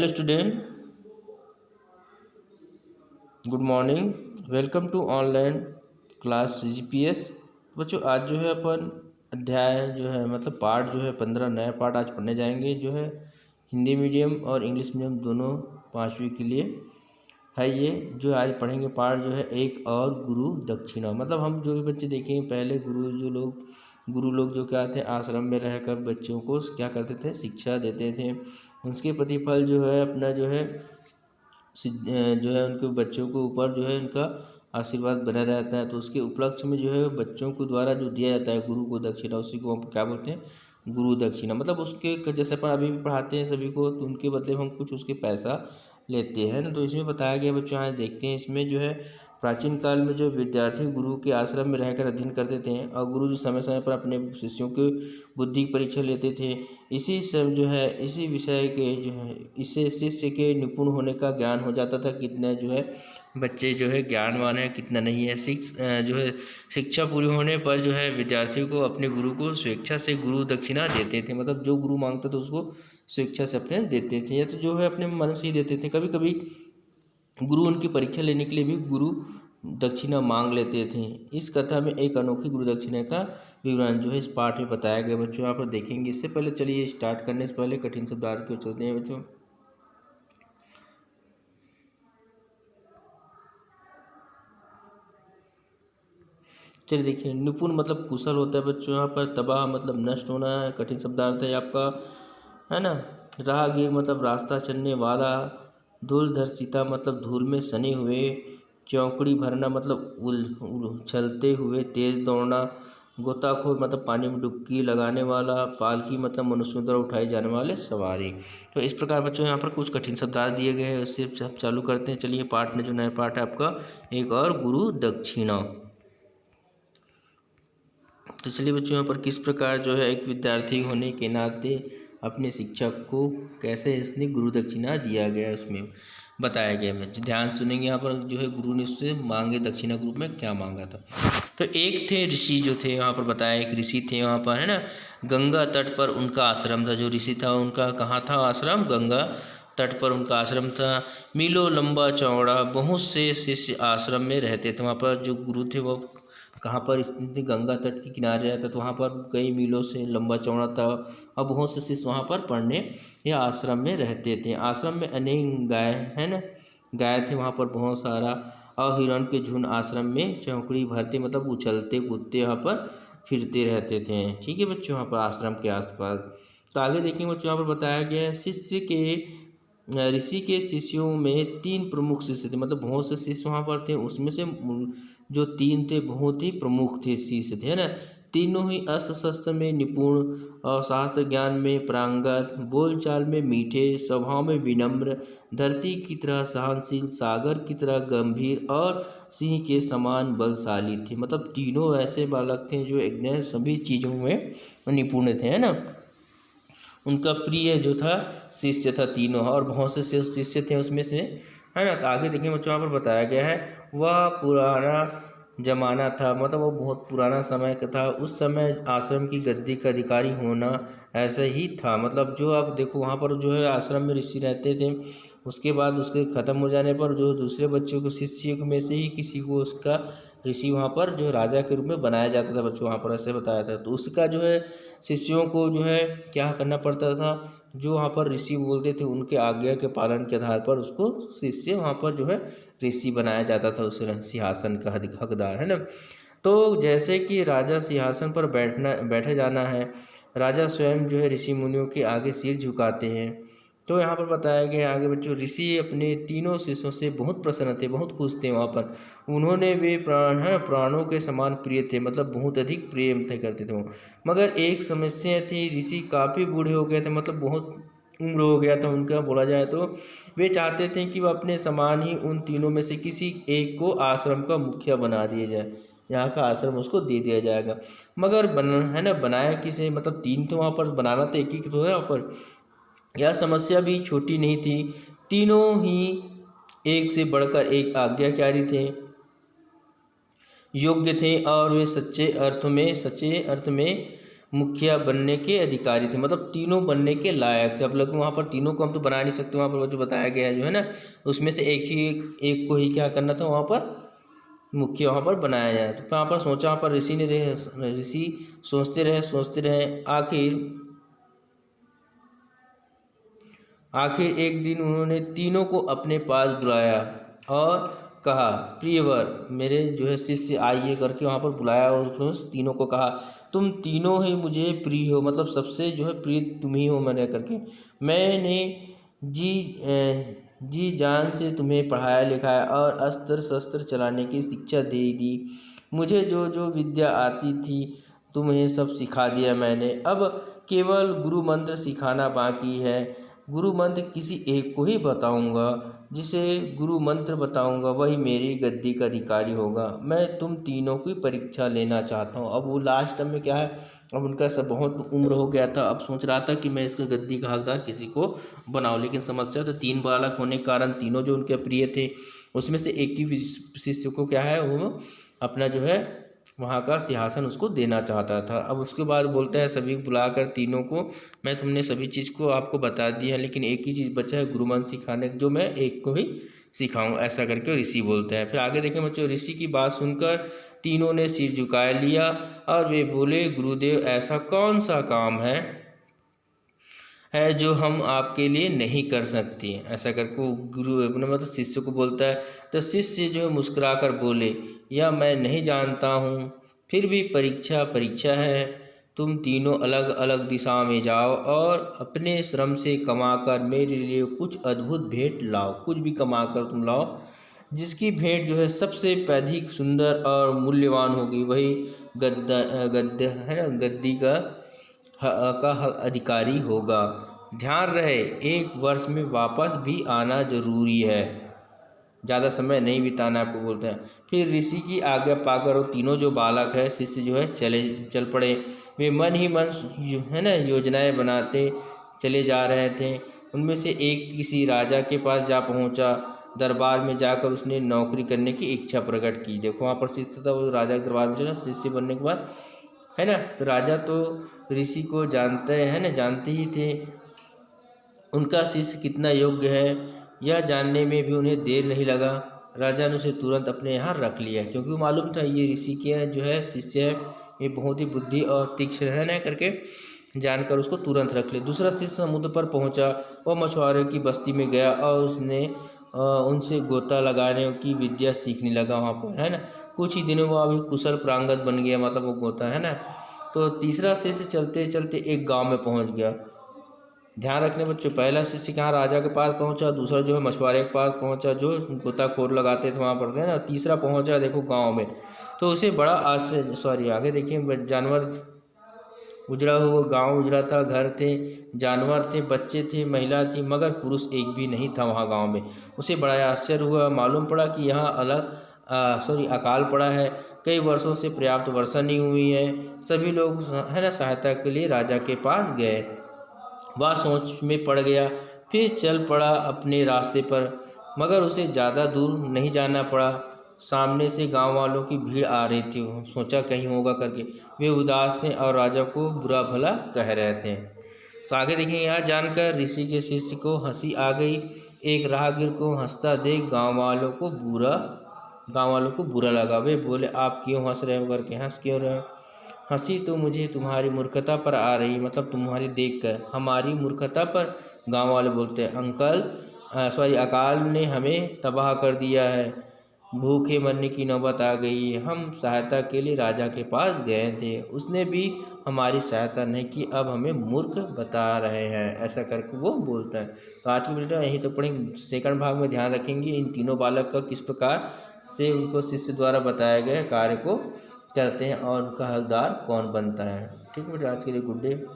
Hello student, good morning. Welcome to online class GPS. बच्चों, आज जो है अपन अध्याय जो है मतलब पार्ट जो है 15 नया पार्ट आज पढ़ने जाएंगे, जो है हिंदी मीडियम और इंग्लिश मीडियम दोनों 5वीं के लिए है। ये जो आज पढ़ेंगे पार्ट जो है एक और गुरु दक्षिणा। मतलब हम जो भी बच्चे देखेंगे, पहले गुरु लोग जो क्या थे, आश्रम में रहकर बच्चों को क्या करते थे, शिक्षा देते थे। उसके प्रतिफल जो है अपना जो है उनके बच्चों के ऊपर जो है उनका आशीर्वाद बना रहता है। तो उसके उपलक्ष्य में जो है बच्चों को द्वारा जो दिया जाता है गुरु को दक्षिणा, उसी को हम क्या बोलते हैं, गुरु दक्षिणा। मतलब उसके जैसे अपन अभी भी पढ़ाते हैं सभी को, तो उनके बदले हम कुछ उसके पैसा लेते हैं ना। तो इसमें बताया गया बच्चों, आज देखते हैं इसमें जो है प्राचीन काल में जो विद्यार्थी गुरु के आश्रम में रहकर अध्ययन करते थे और गुरु जी समय समय पर अपने शिष्यों की बुद्धि की परीक्षा लेते थे। इसी सब जो है इसी विषय के जो है इससे शिष्य के निपुण होने का ज्ञान हो जाता था, कितना जो है बच्चे जो है ज्ञानवान है कितना नहीं है। शिक्षा पूरी होने पर जो है विद्यार्थी को अपने गुरु को स्वेच्छा से गुरु दक्षिणा देते थे। मतलब जो गुरु मांगता था उसको स्वेच्छा से अपने देते थे, या तो जो है अपने मन से ही देते थे। कभी कभी गुरु उनकी परीक्षा लेने के लिए भी गुरु दक्षिणा मांग लेते थे। इस कथा में एक अनोखी गुरु दक्षिणा का विवरण जो है इस पाठ में बताया गया बच्चों, यहाँ पर देखेंगे। इससे पहले चलिए स्टार्ट करने से पहले कठिन शब्दार्थ को चलते हैं बच्चों। चलिए देखिए, निपुण मतलब कुशल होता है बच्चों। यहाँ पर तबाह मतलब नष्ट होना है, कठिन शब्दार्थ है आपका, है ना। राहगीर मतलब रास्ता चलने वाला। धूलधर्षिता मतलब धूल में सने हुए। चौकड़ी भरना मतलब उछलते हुए तेज दौड़ना। गोताखोर मतलब पानी में डुबकी लगाने वाला। पालकी मतलब मनुष्यों द्वारा उठाई जाने वाले सवारी। तो इस प्रकार बच्चों यहाँ पर कुछ कठिन शब्दार्थ दिए गए हैं, उससे हम चालू करते हैं। चलिए पाठ में जो नया पाठ है आपका एक और गुरु दक्षिणा। तो चलिए बच्चों, यहाँ पर किस प्रकार जो है एक विद्यार्थी होने के नाते अपने शिक्षक को कैसे इसने गुरु दक्षिणा दिया गया है, उसमें बताया गया है। ध्यान सुनेंगे। यहाँ पर जो है गुरु ने उससे मांगे दक्षिणा के रूप में क्या मांगा था। तो एक थे ऋषि जो थे, यहाँ पर बताया एक ऋषि थे वहाँ पर, है ना। गंगा तट पर उनका आश्रम था। जो ऋषि था उनका कहाँ था आश्रम, गंगा तट पर उनका आश्रम था। मीलों लंबा चौड़ा बहुत से शिष्य आश्रम में रहते थे। वहाँ पर जो गुरु थे वो कहाँ पर स्थित थी, गंगा तट के किनारे रहता। तो वहाँ पर कई मीलों से लंबा चौड़ा था और बहुत से शिष्य वहाँ पर पढ़ने या आश्रम में रहते थे। आश्रम में अनेक गाय, है ना, गाय थे वहाँ पर बहुत सारा, और हिरण के झुंड आश्रम में चौकड़ी भरते मतलब उछलते कूदते यहाँ पर फिरते रहते थे। ठीक है बच्चों, वहाँ पर आश्रम के आसपास। तो आगे देखेंगे बच्चों, यहाँ पर बताया गया है ऋषि के शिष्यों में 3 प्रमुख शिष्य थे। मतलब बहुत से शिष्य वहाँ पर थे, उसमें से जो 3 थे बहुत ही प्रमुख थे, शिष्य थे, है ना। तीनों ही अस्त्र शस्त्र में निपुण और शास्त्र ज्ञान में पारंगत, बोलचाल में मीठे, स्वभाव में विनम्र, धरती की तरह सहनशील, सागर की तरह गंभीर और सिंह के समान बलशाली थे। मतलब तीनों ऐसे बालक थे जो एकदम सभी चीज़ों में निपुण थे, है ना। उनका प्रिय जो था शिष्य था तीनों, और बहुत से शिष्य थे उसमें से, है ना। तो आगे देखेंगे बच्चों, यहाँ पर बताया गया है वह पुराना जमाना था। मतलब वो बहुत पुराना समय का था। उस समय आश्रम की गद्दी का अधिकारी होना ऐसा ही था। मतलब जो आप देखो वहाँ पर जो है आश्रम में ऋषि रहते थे, उसके बाद उसके ख़त्म हो जाने पर जो दूसरे बच्चों को शिष्य में से ही किसी को उसका ऋषि वहाँ पर जो राजा के रूप में बनाया जाता था बच्चों, वहाँ पर ऐसे बताया था। तो उसका जो है शिष्यों को जो है क्या करना पड़ता था, जो वहाँ पर ऋषि बोलते थे उनके आज्ञा के पालन के आधार पर उसको शिष्य वहाँ पर जो है ऋषि बनाया जाता था, उस सिंहासन का हकदार, है ना। तो जैसे कि राजा सिंहासन पर बैठे जाना है, राजा स्वयं जो है ऋषि मुनियों के आगे सिर झुकाते हैं। तो यहाँ पर बताया गया आगे बच्चों, ऋषि अपने तीनों शिष्यों से बहुत प्रसन्न थे, बहुत खुश थे वहाँ पर। उन्होंने वे प्राणों के समान प्रिय थे, मतलब बहुत अधिक प्रेम थे करते थे वो। मगर एक समस्या थी, ऋषि काफ़ी बूढ़े हो गए थे, मतलब बहुत उम्र हो गया था उनका बोला जाए तो। वे चाहते थे कि वह अपने समान ही उन तीनों में से किसी एक को आश्रम का मुखिया बना दिया जाए, यहाँ का आश्रम उसको दे दिया जाएगा। मगर बनाया किसे, मतलब 3 तो वहाँ पर बनाना तो एक ही तो है वहाँ पर। यह समस्या भी छोटी नहीं थी। तीनों ही एक से बढ़कर एक आज्ञाकारी थे, योग्य थे, और वे सच्चे अर्थ में मुखिया बनने के अधिकारी थे, मतलब तीनों बनने के लायक थे। अब लोग वहाँ पर तीनों को हम तो बना नहीं सकते, वहाँ पर जो बताया गया है जो है ना, उसमें से एक को ही क्या करना था, वहाँ पर मुखिया वहाँ पर बनाया जाए। तो वहाँ पर सोचा, वहाँ पर ऋषि सोचते रहे। आखिर एक दिन उन्होंने तीनों को अपने पास बुलाया और कहा, प्रियवर, मेरे जो है शिष्य आइए करके वहाँ पर बुलाया और उस तीनों को कहा, तुम तीनों ही मुझे प्रिय हो, मतलब सबसे जो है प्रिय तुम ही हो मैंने करके। मैंने जी जान से तुम्हें पढ़ाया लिखाया और अस्त्र शस्त्र चलाने की शिक्षा दे दी। मुझे जो जो विद्या आती थी तुम्हें सब सिखा दिया मैंने। अब केवल गुरु मंत्र सिखाना बाकी है। गुरु मंत्र किसी एक को ही बताऊंगा, जिसे गुरु मंत्र बताऊंगा वही मेरी गद्दी का अधिकारी होगा। मैं तुम तीनों की परीक्षा लेना चाहता हूँ। अब वो लास्ट में क्या है, अब उनका सब बहुत उम्र हो गया था, अब सोच रहा था कि मैं इसको गद्दी का हकदार किसी को बनाऊं, लेकिन समस्या तो 3 बालक होने के कारण तीनों जो उनके प्रिय थे उसमें से एक ही शिष्य को क्या है, वो अपना जो है वहाँ का सिंहासन उसको देना चाहता था। अब उसके बाद बोलता है सभी बुलाकर तीनों को, मैं तुमने सभी चीज़ को आपको बता दिया, लेकिन एक ही चीज़ बचा है, गुरु मंत्र सिखाने, जो मैं एक को ही सिखाऊं, ऐसा करके ऋषि बोलते हैं। फिर आगे देखें बच्चों, ऋषि की बात सुनकर तीनों ने सिर झुका लिया और वे बोले, गुरुदेव, ऐसा कौन सा काम है जो हम आपके लिए नहीं कर सकते। ऐसा करके वो गुरु अपने मतलब शिष्य को बोलता है। तो शिष्य जो है मुस्कुरा कर बोले, यह मैं नहीं जानता हूँ, फिर भी परीक्षा है। तुम तीनों अलग अलग दिशा में जाओ और अपने श्रम से कमाकर मेरे लिए कुछ अद्भुत भेंट लाओ। कुछ भी कमाकर तुम लाओ, जिसकी भेंट जो है सबसे अधिक सुंदर और मूल्यवान होगी, वही गद्दा है ना, गद्दी का अधिकारी होगा। ध्यान रहे, 1 वर्ष में वापस भी आना जरूरी है, ज़्यादा समय नहीं बिताना आपको बोलते हैं। फिर ऋषि की आज्ञा पाकर वो तीनों जो बालक है शिष्य जो है चल पड़े। वे मन ही मन है ना योजनाएं बनाते चले जा रहे थे। उनमें से एक किसी राजा के पास जा पहुंचा। दरबार में जाकर उसने नौकरी करने की इच्छा प्रकट की। देखो वहाँ पर शिष्य था, वो राजा के दरबार में चला शिष्य बनने के बाद, है ना। तो राजा तो ऋषि को जानते ही थे, उनका शिष्य कितना योग्य है यह जानने में भी उन्हें देर नहीं लगा। राजा ने उसे तुरंत अपने यहाँ रख लिया, क्योंकि वो मालूम था ये ऋषि के जो है शिष्य है, ये बहुत ही बुद्धि और तीक्ष्ण है ना करके जानकर उसको तुरंत रख लिया। दूसरा शिष्य समुद्र पर पहुँचा, वह मछुआरों की बस्ती में गया और उसने उनसे गोता लगाने की विद्या सीखने लगा वहाँ पर, है ना। कुछ ही दिनों में अभी कुशल प्रांगत बन गया, मतलब वो गोता, है ना। तो तीसरा शिष्य चलते चलते एक गांव में पहुंच गया। ध्यान रखने बच्चों, पहला शिष्य कहाँ राजा के पास पहुंचा, दूसरा जो है मछुआरे के पास पहुंचा जो गोताखोर लगाते थे वहाँ पर, है ना। तीसरा पहुंचा देखो गांव में। तो उसे बड़ा आगे देखिए, जानवर उजड़ा हुआ गांव उजड़ा था, घर थे, जानवर थे, बच्चे थे, महिला थी, मगर पुरुष एक भी नहीं था वहाँ गांव में। उसे बड़ा आश्चर्य हुआ, मालूम पड़ा कि यहाँ अकाल पड़ा है, कई वर्षों से पर्याप्त वर्षा नहीं हुई है। सभी लोग है ना सहायता के लिए राजा के पास गए। वह सोच में पड़ गया, फिर चल पड़ा अपने रास्ते पर, मगर उसे ज़्यादा दूर नहीं जाना पड़ा। सामने से गांव वालों की भीड़ आ रही थी, सोचा कहीं होगा करके। वे उदास थे और राजा को बुरा भला कह रहे थे। तो आगे देखेंगे, यहाँ जानकर ऋषि के शिष्य को हंसी आ गई। एक राहगीर को हंसता देख गांव वालों को बुरा लगा। वे बोले, आप क्यों हंस रहे हो करके, हंस क्यों रहे हो। हंसी तो मुझे तुम्हारी मूर्खता पर आ रही, मतलब तुम्हारी देखकर। हमारी मूर्खता पर, गांव वाले बोलते हैं, अकाल ने हमें तबाह कर दिया है, भूखे मरने की नौबत आ गई। हम सहायता के लिए राजा के पास गए थे, उसने भी हमारी सहायता नहीं की, अब हमें मूर्ख बता रहे हैं, ऐसा करके वो बोलता है। तो आज की वीडियो यहीं तो पढ़ेंगे, सेकंड भाग में ध्यान रखेंगे इन तीनों बालक का किस प्रकार से उनको शिष्य द्वारा बताए गए कार्य को करते हैं और उनका हकदार कौन बनता है। ठीक है बेटा, आज के लिए गुड डे।